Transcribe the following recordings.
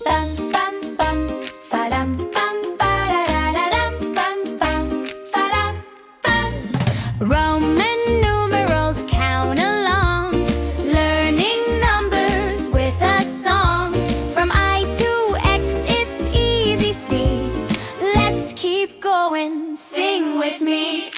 Bum bum bum, ba-dum bum, ba-da-da-da-dum, bum bum, ba-dum bum. Roman numerals, count along, learning numbers with a song. From I to X, it's easy, see. Let's keep going, sing with me.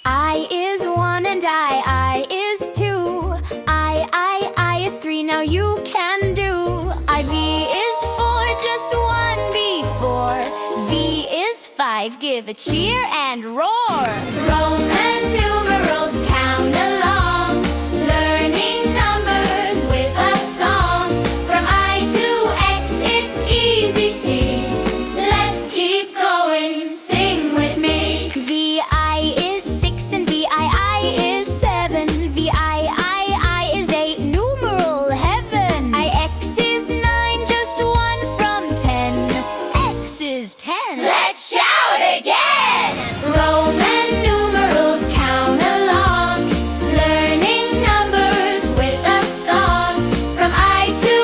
I is 1 and I is 2. I is 3, now you can do. IV is 4, just 1 before. V is 5, give a cheer and roar. Roman numerals, count along, learning numbers with a song. From I to X, it's easy, see. Let's keep going, sing with me. VI is 6 and VII is 7. VII is 8, numeral heaven. IX is 9, just 1 from 10. X is 10. Let's shout again! Roman numerals, count along, learning numbers with a song. From I to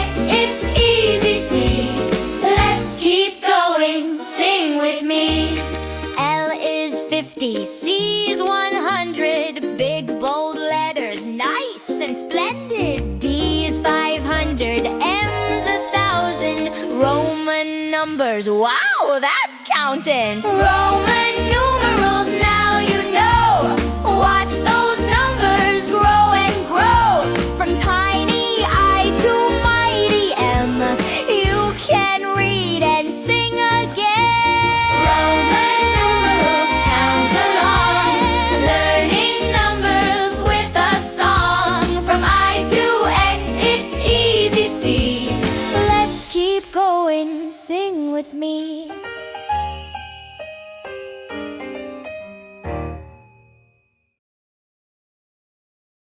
X, it's easy, see. Let's keep going, sing with me. L is 50, C is 100. Big bold letters, nice and splendid. D is 500, M's 1,000. Roman numbers, wow, that's counting. Roman numerals, now you know. Watch those numbers grow and grow. From tiny I to mighty M, you can read and sing again. Roman numerals, count along, learning numbers with a song. From I to X, it's easy, see. Let's keep going, sing with me.